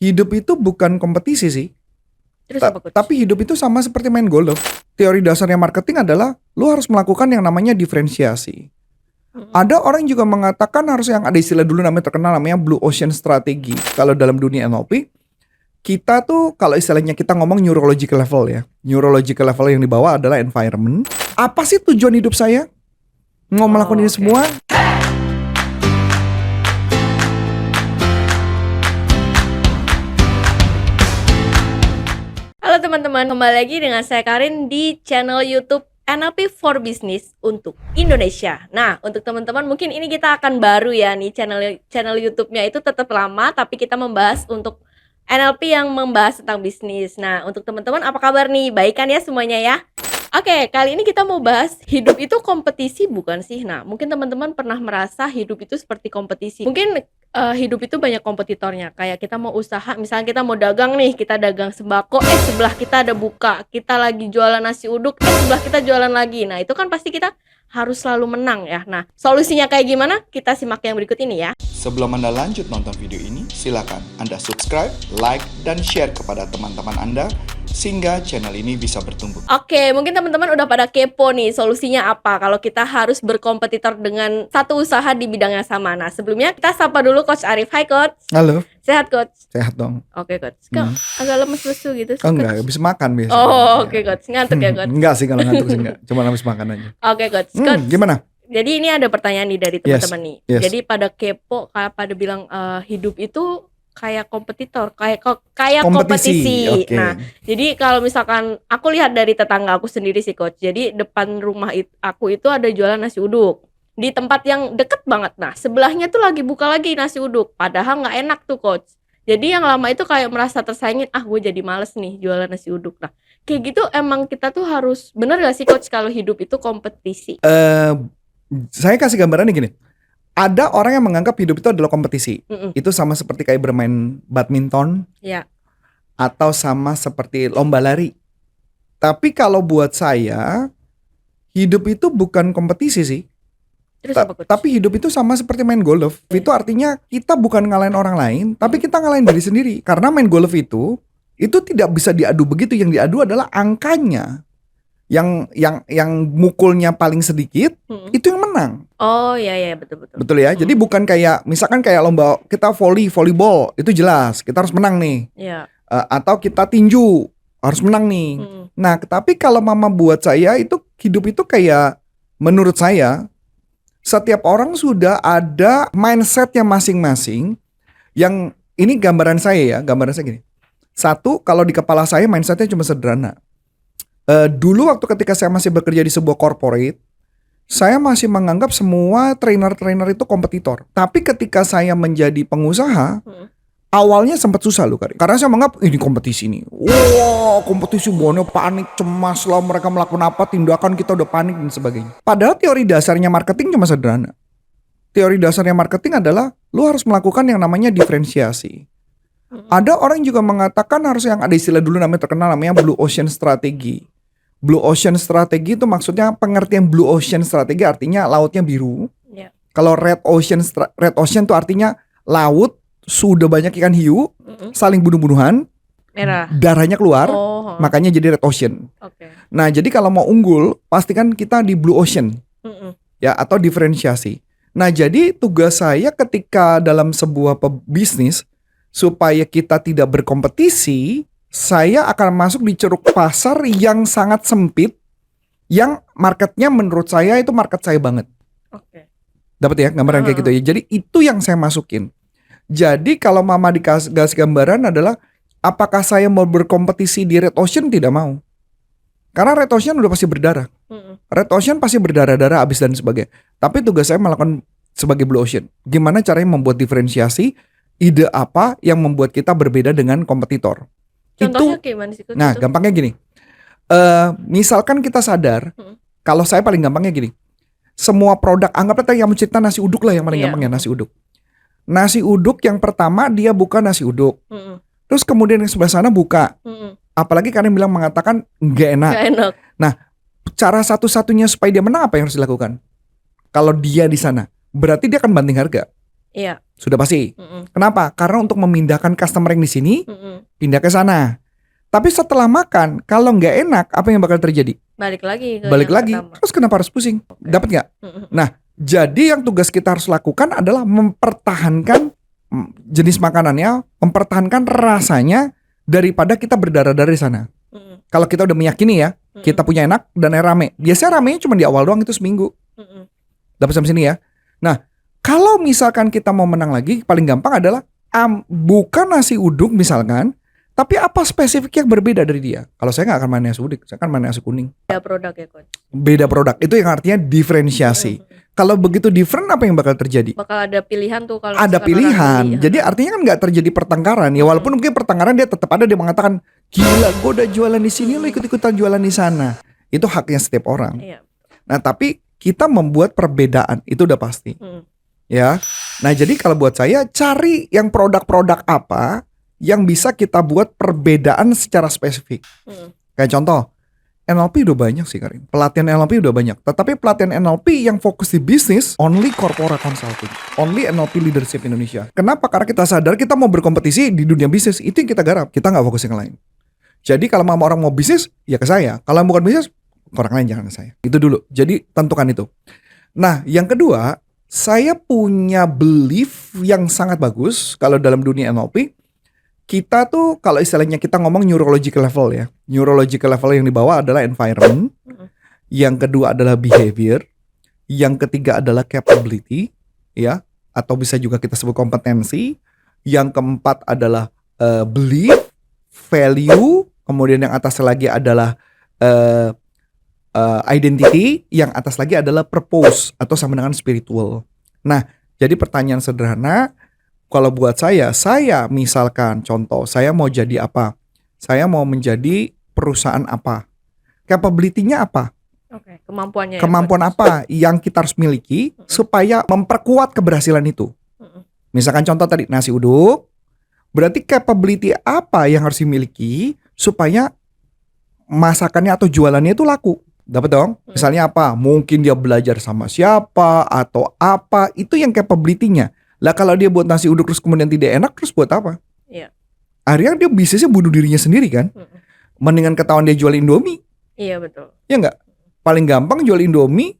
hidup itu bukan kompetisi sih. Terus apa, Coach? Tapi hidup itu sama seperti main golf. Teori dasarnya marketing adalah lu harus melakukan yang namanya diferensiasi. Ada orang juga mengatakan harus yang ada istilah dulu namanya terkenal namanya blue ocean strategy. Kalau dalam dunia NLP, kita tuh kalau istilahnya kita ngomong neurological level ya. Neurological level yang dibawa adalah environment. Apa sih tujuan hidup saya? Mau melakukan ini semua? Halo teman-teman, kembali lagi dengan saya Karin di channel YouTube NLP for Business untuk Indonesia. Nah, untuk teman-teman mungkin ini kita akan baru ya nih channel YouTube-nya itu tetap lama, tapi kita membahas untuk NLP yang membahas tentang bisnis. Nah, untuk teman-teman apa kabar nih? Baik kan ya semuanya ya? Oke, kali ini kita mau bahas hidup itu kompetisi bukan sih? Nah, mungkin teman-teman pernah merasa hidup itu seperti kompetisi. Mungkin hidup itu banyak kompetitornya. Kayak kita mau usaha, misalnya kita mau dagang nih, kita dagang sembako, sebelah kita ada buka. Kita lagi jualan nasi uduk, sebelah kita jualan lagi. Nah, itu kan pasti kita harus selalu menang ya. Nah, solusinya kayak gimana? Kita simak yang berikut ini ya. Sebelum Anda lanjut nonton video ini, silakan Anda subscribe, like, dan share kepada teman-teman Anda sehingga channel ini bisa bertumbuh. Oke, mungkin teman-teman udah pada kepo nih solusinya apa kalau kita harus berkompetitor dengan satu usaha di bidang yang sama. Nah, sebelumnya kita sapa dulu Coach Arif. Hai Coach. Halo, Sehat Coach? sehat dong. Oke Coach. Kok agak lemes lesu gitu sih, Oh Coach? enggak, habis makan biasa. Oh, oke Coach. Ngantuk ya Coach? Enggak sih kalau ngantuk sih enggak. Cuma habis makan aja. Oke Coach. Coach, Gimana? jadi ini ada pertanyaan nih dari teman-teman nih. yes. Jadi pada kepo, pada bilang hidup itu kayak kompetitor, kayak kompetisi. Oke. Nah, jadi kalau misalkan aku lihat dari tetangga aku sendiri sih Coach. Jadi depan rumah aku itu ada jualan nasi uduk di tempat yang deket banget. Nah, sebelahnya tuh lagi buka lagi nasi uduk. Padahal nggak enak tuh Coach. Jadi yang lama itu kayak merasa tersaingin, gue jadi males nih jualan nasi uduk. Nah, kayak gitu emang kita tuh harus, bener gak sih Coach kalau hidup itu kompetisi? Saya kasih gambarannya gini. Ada orang yang menganggap hidup itu adalah kompetisi. Mm-mm. Itu sama seperti kayak bermain badminton Ya. atau sama seperti lomba lari. Tapi kalau buat saya, hidup itu bukan kompetisi sih. Terus apa Coach? Tapi hidup itu sama seperti main golf. Itu artinya kita bukan ngalahin orang lain, tapi kita ngalahin diri sendiri. Karena main golf itu tidak bisa diadu begitu. Yang diadu adalah angkanya. Yang mukulnya paling sedikit itu yang menang. Oh iya betul. Betul ya. Jadi bukan kayak misalkan kayak lomba kita volleyball itu jelas kita harus menang nih. Iya. Atau kita tinju harus menang nih. Nah, tapi kalau mama buat saya itu hidup itu kayak menurut saya setiap orang sudah ada mindsetnya masing-masing. Yang ini gambaran saya gini. Satu, kalau di kepala saya mindsetnya cuma sederhana. Dulu waktu ketika saya masih bekerja di sebuah corporate, saya masih menganggap semua trainer-trainer itu kompetitor. Tapi ketika saya menjadi pengusaha, awalnya sempat susah loh, Karin. Karena saya menganggap ini kompetisi nih. Wah, kompetisi buahnya panik, cemas lah mereka melakukan apa, tindakan kita udah panik dan sebagainya. Padahal teori dasarnya marketing cuma sederhana. Teori dasarnya marketing adalah lu harus melakukan yang namanya diferensiasi. Ada orang juga mengatakan harus yang ada istilah dulu namanya terkenal namanya blue ocean strategy. Blue ocean strategy itu maksudnya pengertian blue ocean strategy artinya lautnya biru. Yeah. Kalau red ocean itu artinya laut sudah banyak ikan hiu saling bunuh-bunuhan, Merah. darahnya keluar, makanya jadi red ocean. Oke. Nah, jadi kalau mau unggul pastikan kita di blue ocean. Ya, atau diferensiasi. Nah, jadi tugas saya ketika dalam sebuah bisnis supaya kita tidak berkompetisi, saya akan masuk di ceruk pasar yang sangat sempit, yang marketnya menurut saya itu market saya banget. Oke. Dapat ya gambaran kayak gitu ya. Jadi itu yang saya masukin. Jadi kalau mama dikasih gambaran adalah apakah saya mau berkompetisi di red ocean? Tidak mau. Karena red ocean udah pasti berdarah. Red ocean pasti berdarah-darah habis dan sebagainya. Tapi tugas saya melakukan sebagai blue ocean. Gimana caranya membuat diferensiasi? Ide apa yang membuat kita berbeda dengan kompetitor? Contohnya gimana sih Coach? Nah, gampangnya gini. Misalkan kita sadar, kalau saya paling gampangnya gini. Semua produk, anggaplah tadi yang mencerita nasi uduk lah yang paling gampangnya nasi uduk. Nasi uduk yang pertama dia buka nasi uduk. Terus kemudian yang sebelah sana buka. Apalagi kalian bilang mengatakan nggak enak. Nggak enak. Nah, cara satu-satunya supaya dia menang apa yang harus dilakukan? Kalau dia di sana, berarti dia akan banting harga. Iya. Sudah pasti. Mm-mm. Kenapa? Karena untuk memindahkan customer yang di sini Mm-mm. pindah ke sana. Tapi setelah makan, kalau nggak enak, apa yang bakal terjadi? Balik lagi ke Balik yang lagi. pertama. Terus kenapa harus pusing? Dapat nggak? Mm-mm. Nah, jadi yang tugas kita harus lakukan adalah mempertahankan jenis makanannya, mempertahankan rasanya daripada kita berdarah-darah di sana. Mm-mm. Kalau kita udah meyakini ya, kita punya enak dan rame. Biasanya ramenya cuma di awal doang, itu seminggu. Mm-mm. Dapat sampai sini ya. Nah, kalau misalkan kita mau menang lagi, paling gampang adalah bukan nasi uduk misalkan, tapi apa spesifik yang berbeda dari dia. Kalau saya nggak akan main nasi uduk, saya akan main nasi kuning. Beda produk ya Coach. Beda produk, itu yang artinya diferensiasi. Kalau begitu different, apa yang bakal terjadi? Bakal ada pilihan tuh kalau Ada misalkan orang pilihan. beli. Jadi artinya kan nggak terjadi pertengkaran. Ya walaupun mungkin pertengkaran dia tetap ada, dia mengatakan, gila gue udah jualan di sini, lo ikut-ikutan jualan di sana. Itu haknya setiap orang. Iya. Nah tapi kita membuat perbedaan, itu udah pasti. Ya. Nah jadi kalau buat saya, cari yang produk-produk apa yang bisa kita buat perbedaan secara spesifik. Kayak contoh, NLP udah banyak sih Karin. Pelatihan NLP udah banyak. Tetapi pelatihan NLP yang fokus di bisnis, only corporate consulting, only NLP leadership Indonesia. Kenapa? Karena kita sadar kita mau berkompetisi di dunia bisnis, itu yang kita garap. Kita nggak fokus yang lain. Jadi kalau mau orang mau bisnis, ya ke saya. Kalau bukan bisnis, ke orang lain, jangan ke saya. Itu dulu. Jadi tentukan itu. Nah, yang kedua, saya punya belief yang sangat bagus kalau dalam dunia NLP. Kita tuh kalau istilahnya kita ngomong neurological level ya. Neurological level yang dibawa adalah environment. Yang kedua adalah behavior. Yang ketiga adalah capability ya, atau bisa juga kita sebut kompetensi. Yang keempat adalah belief, value, kemudian yang atas lagi adalah identity, yang atas lagi adalah purpose atau sama dengan spiritual. Nah, jadi pertanyaan sederhana, kalau buat saya misalkan contoh, saya mau jadi apa? Saya mau menjadi perusahaan apa? Capability-nya apa? Oke, kemampuannya. Kemampuan apa yang kita harus miliki supaya memperkuat keberhasilan itu? Misalkan contoh tadi nasi uduk, berarti capability apa yang harus dimiliki supaya masakannya atau jualannya itu laku? Dapat dong? Misalnya apa? Mungkin dia belajar sama siapa atau apa? Itu yang capability-nya. Lah kalau dia buat nasi uduk terus kemudian tidak enak, terus buat apa? Iya. Akhirnya dia bisnisnya bunuh dirinya sendiri kan? Mendingan ketahuan dia jual Indomie. Iya betul. Ya enggak? Paling gampang jual Indomie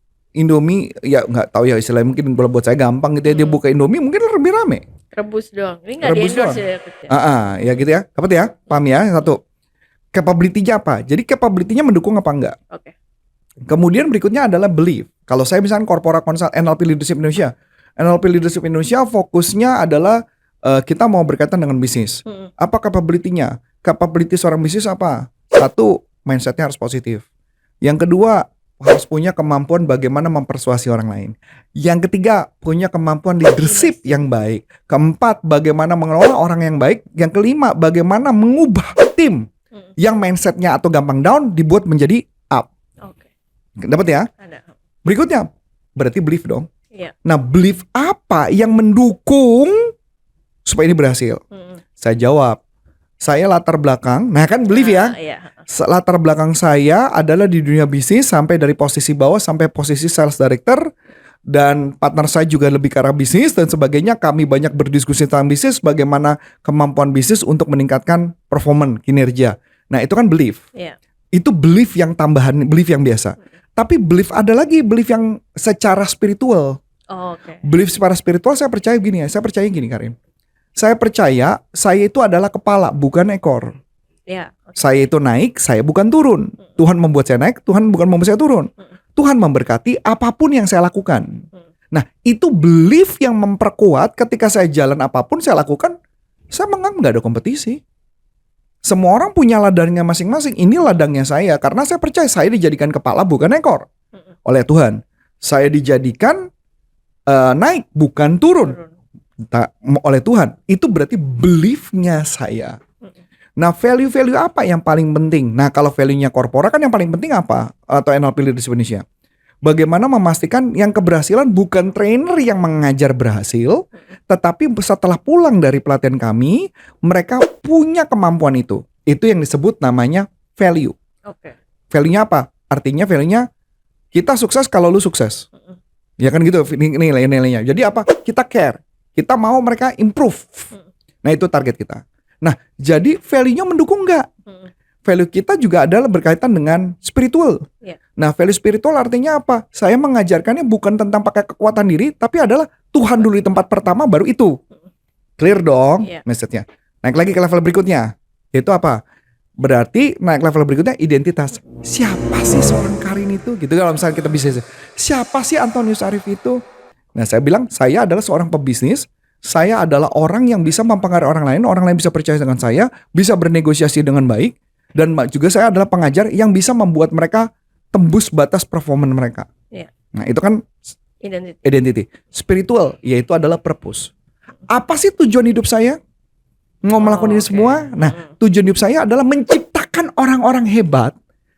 ya nggak tahu ya istilahnya, mungkin kalau buat saya gampang gitu ya, dia buka Indomie mungkin lebih rame. Rebus doang. Ini nggak Rebus di-endorse doang. ya Coach ya? Ya gitu ya. Dapat ya? Paham ya? Satu. Capability-nya apa? Jadi capability-nya mendukung apa enggak? Oke. Kemudian berikutnya adalah belief. Kalau saya misalnya corporate consult NLP Leadership Indonesia. NLP Leadership Indonesia fokusnya adalah kita mau berkaitan dengan bisnis. Apa capability-nya? Capability seorang bisnis apa? Satu, mindset-nya harus positif. Yang kedua, harus punya kemampuan bagaimana mempersuasi orang lain. Yang ketiga, punya kemampuan leadership yang baik. Keempat, bagaimana mengelola orang yang baik. Yang kelima, bagaimana mengubah tim yang mindset-nya atau gampang down dibuat menjadi up. Oke. Dapat ya? Ada. Berikutnya, berarti belief dong. Iya. Nah, belief apa yang mendukung supaya ini berhasil? Saya jawab, saya latar belakang, nah kan belief ya. Iya. Latar belakang saya adalah di dunia bisnis, sampai dari posisi bawah sampai posisi sales director, dan partner saya juga lebih ke arah bisnis dan sebagainya. Kami banyak berdiskusi tentang bisnis, bagaimana kemampuan bisnis untuk meningkatkan performance, kinerja. Nah, itu kan belief. Iya. Itu belief yang tambahan, belief yang biasa. Tapi belief ada lagi, belief yang secara spiritual. Oh, oke. Belief secara spiritual saya percaya gini ya, saya percaya gini Karin. Saya percaya saya itu adalah kepala, bukan ekor. Iya. Saya itu naik, saya bukan turun. Tuhan membuat saya naik, Tuhan bukan membuat saya turun. Tuhan memberkati apapun yang saya lakukan. Nah, itu belief yang memperkuat ketika saya jalan apapun saya lakukan, saya menganggap nggak ada kompetisi. Semua orang punya ladangnya masing-masing. Ini ladangnya saya, karena saya percaya saya dijadikan kepala bukan ekor oleh Tuhan. Saya dijadikan naik bukan turun oleh Tuhan. Itu berarti beliefnya saya. Nah, value-value apa yang paling penting? Nah, kalau value-nya korporat kan yang paling penting apa? Atau NLP Leadership Indonesia. Bagaimana memastikan yang keberhasilan bukan trainer yang mengajar berhasil, tetapi setelah pulang dari pelatihan kami, mereka punya kemampuan itu. Itu yang disebut namanya value. Oke. Value-nya apa? Artinya value-nya kita sukses kalau lu sukses. Ya kan gitu nilai-nilainya. Jadi apa? Kita care. Kita mau mereka improve. Nah itu target kita. Nah jadi value-nya mendukung nggak? Value kita juga adalah berkaitan dengan spiritual. Yeah. Nah value spiritual artinya apa? Saya mengajarkannya bukan tentang pakai kekuatan diri, tapi adalah Tuhan dulu di tempat pertama, baru itu. Clear dong message-nya. Naik lagi ke level berikutnya. Itu apa? Berarti naik level berikutnya identitas. Siapa sih seorang Karin itu? Gitu kalau misalnya kita bisa, siapa sih Antonius Arif itu? Nah saya bilang saya adalah seorang pebisnis. Saya adalah orang yang bisa mempengaruhi orang lain bisa percaya dengan saya, bisa bernegosiasi dengan baik. Dan juga saya adalah pengajar yang bisa membuat mereka tembus batas performa mereka. Yeah. Nah itu kan identity. Spiritual yaitu adalah purpose. Apa sih tujuan hidup saya? Mau melakukan ini semua? Nah tujuan hidup saya adalah menciptakan orang-orang hebat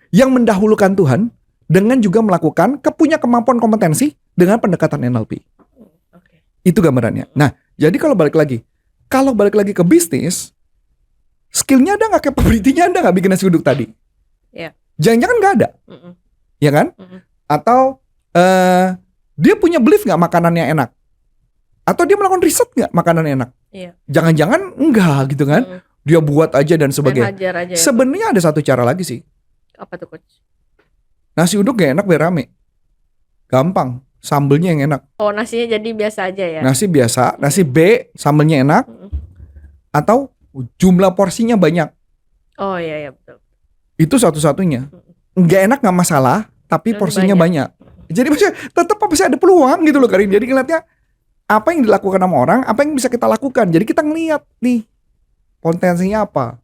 yang mendahulukan Tuhan dengan juga melakukan punya kemampuan kompetensi dengan pendekatan NLP. Itu gambarannya. Nah jadi kalau balik lagi ke bisnis, skillnya ada nggak, capability-nya ada nggak bikin nasi uduk tadi? Yeah. Jangan-jangan nggak ada, ya kan? Atau dia punya belief nggak makanannya enak? Atau dia melakukan riset nggak makanannya enak? Yeah. Jangan-jangan enggak gitu kan? Dia buat aja dan sebagainya. Sebenarnya ada satu cara lagi sih. Apa tuh coach? Nasi uduk gak enak biar rame. Gampang, sambelnya yang enak. Oh nasinya jadi biasa aja ya? Nasi biasa, nasi B, sambelnya enak. Atau jumlah porsinya banyak. Oh iya betul. Itu satu-satunya. Nggak enak nggak masalah, tapi porsinya banyak. Jadi maksudnya tetap pasti ada peluang gitu loh Karin. Jadi ngeliatnya apa yang dilakukan sama orang, apa yang bisa kita lakukan. Jadi kita ngeliat nih potensinya apa.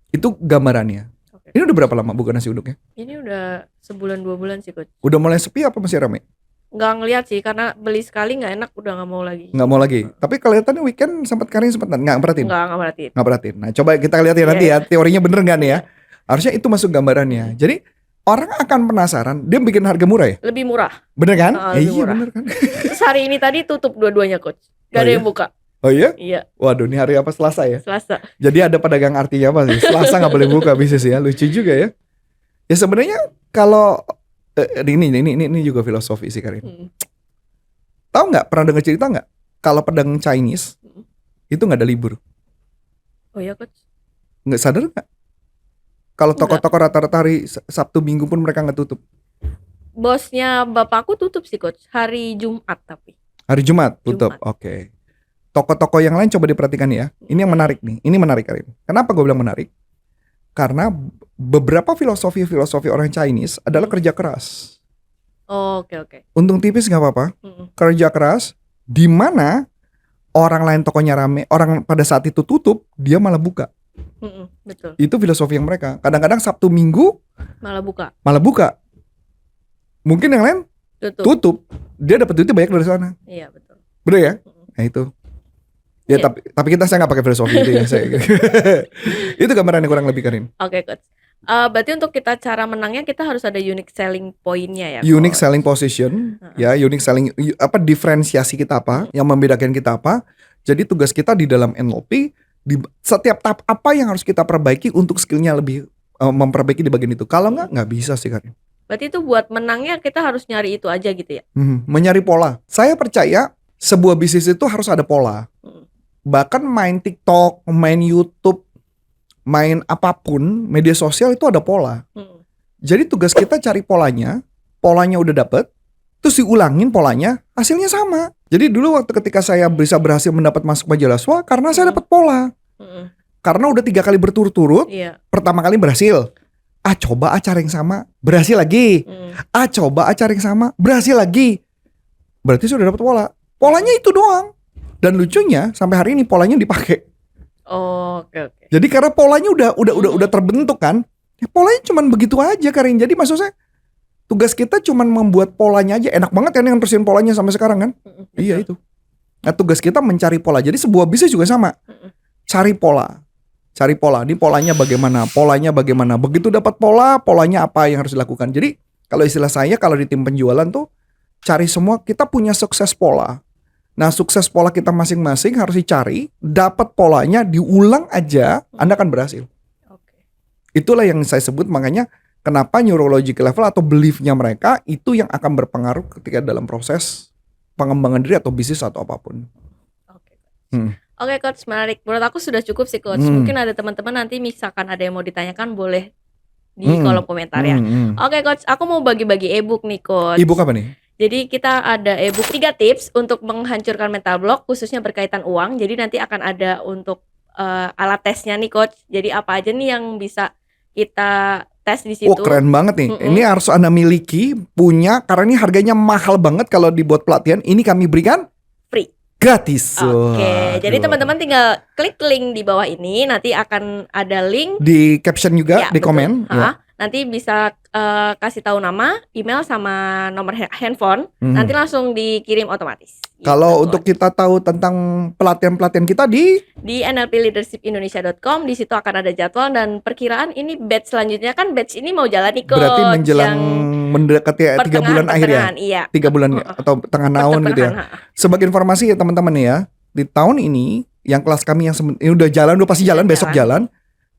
Itu gambarannya. Ini udah berapa lama buka nasi uduknya? Ini udah sebulan 2 bulan sih coach. Udah mulai sepi apa masih rame? Nggak ngeliat sih, karena beli sekali nggak enak udah nggak mau lagi. Nggak mau lagi. Tapi kelihatannya weekend Karin sempat nggak perhatiin? Nggak perhatiin. Nggak perhatiin. Nah coba kita lihat ya nanti ya teorinya bener nggak nih ya? Harusnya itu masuk gambarannya. Jadi orang akan penasaran, dia bikin harga murah ya? Lebih murah. Bener kan? Lebih Iya murah. bener kan? Terus hari ini tadi tutup dua-duanya coach. Gak ada yang buka. Oh iya? Iya. Waduh, ini hari apa? Selasa ya? Selasa. Jadi ada pedagang artinya apa sih? Selasa nggak boleh buka bisnis ya? Lucu juga ya. Ya sebenarnya kalau ini juga filosofi sih Karin. Tahu nggak? Pernah dengar cerita nggak? Kalau pedagang Chinese itu nggak ada libur. Oh iya coach. Nggak sadar nggak? Kalau toko-toko rata-rata hari Sabtu Minggu pun mereka nggak tutup. Bosnya bapakku tutup sih coach. Hari Jumat tapi. Hari Jumat tutup. Oke. Toko-toko yang lain coba diperhatikan ya. Ini yang menarik nih. Ini menarik Karin. Kenapa gue bilang menarik? Karena beberapa filosofi orang Chinese adalah kerja keras. Oh, oke. Untung tipis nggak apa-apa. Kerja keras. Di mana orang lain tokonya rame, orang pada saat itu tutup, dia malah buka. Betul. Itu filosofi yang mereka. Kadang-kadang Sabtu Minggu malah buka. Mungkin yang lain tutup. Dia dapat duitnya banyak dari sana. Iya betul. Bener ya? Nah itu. Ya tapi saya nggak pakai filosofi itu ya. Itu gambaran yang kurang lebih Karin. Oke coach. Berarti untuk kita cara menangnya kita harus ada unique selling point-nya ya. Unique selling position, ya unique selling diferensiasi kita apa, yang membedakan kita apa. Jadi tugas kita di dalam NLP di setiap tahap apa yang harus kita perbaiki untuk skillnya lebih memperbaiki di bagian itu. Kalau nggak bisa sih Karin. Berarti itu buat menangnya kita harus nyari itu aja gitu ya. Mencari pola. Saya percaya sebuah bisnis itu harus ada pola. Bahkan main TikTok, main YouTube, main apapun media sosial itu ada pola. Jadi tugas kita cari polanya udah dapet, terus diulangin polanya, hasilnya sama. Jadi dulu waktu ketika saya bisa berhasil mendapat masuk majalah SWA karena saya dapat pola. Karena udah 3 kali berturut-turut, pertama kali berhasil. Coba cara yang sama, berhasil lagi. Coba cara yang sama, berhasil lagi. Berarti sudah dapat pola. Polanya itu doang. Dan lucunya sampai hari ini polanya dipakai. Oke. Jadi karena polanya udah terbentuk kan, ya polanya cuman begitu aja Karin. Jadi maksud saya tugas kita cuman membuat polanya aja. Enak banget kan yang terusin polanya sampai sekarang kan? Iya itu. Nah tugas kita mencari pola. Jadi sebuah bisnis juga sama. Cari pola. Ini polanya bagaimana. Begitu dapat polanya apa yang harus dilakukan. Jadi kalau istilah saya kalau di tim penjualan tuh cari semua, kita punya sukses pola. Nah sukses pola kita masing-masing harus dicari, dapat polanya, diulang aja, Anda akan berhasil. Itulah yang saya sebut makanya kenapa neurological level atau belief-nya mereka itu yang akan berpengaruh ketika dalam proses pengembangan diri atau bisnis atau apapun. Oke coach, menarik. Menurut aku sudah cukup sih coach. Mungkin ada teman-teman nanti misalkan ada yang mau ditanyakan boleh di kolom komentar ya. Oke coach, aku mau bagi-bagi ebook nih coach. Ebook apa nih? Jadi kita ada ebook 3 tips untuk menghancurkan mental block khususnya berkaitan uang. Jadi nanti akan ada untuk alat tesnya nih coach. Jadi apa aja nih yang bisa kita tes di situ. Oh keren banget nih. Ini harus Anda miliki, punya, karena ini harganya mahal banget kalau dibuat pelatihan. Ini kami berikan free. Gratis. Oke, jadi teman-teman tinggal klik link di bawah ini, nanti akan ada link di caption juga, ya, di betul. komen. Ya. Nanti bisa kasih tahu nama, email sama nomor handphone, nanti langsung dikirim otomatis. Kalau gitu, untuk kita tahu tentang pelatihan-pelatihan kita di nlpleadershipindonesia.com, di situ akan ada jadwal dan perkiraan ini batch selanjutnya kan batch ini mau jalan nih coach. Berarti menjelang mendekati 3 bulan akhir ya. Iya. 3 bulan atau tengah tahun gitu ya. Sebagai informasi ya teman-teman ya, di tahun ini yang kelas kami yang ini udah jalan, udah pasti jalan, besok jalan.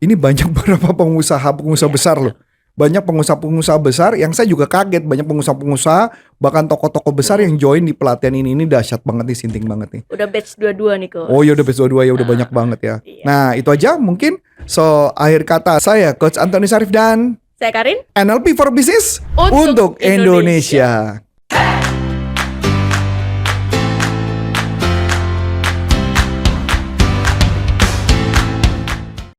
Ini banyak beberapa pengusaha besar loh. Banyak pengusaha-pengusaha besar yang saya juga kaget, banyak pengusaha-pengusaha bahkan toko-toko besar yang join di pelatihan ini dahsyat banget nih, sinting banget nih. Udah batch 22 nih coach. Oh ya udah batch 22 ya, udah banyak banget ya. Iya. Nah, itu aja mungkin. So, akhir kata saya Coach Antoni Syarif dan Saya Karin. NLP for Business Untuk untuk Indonesia.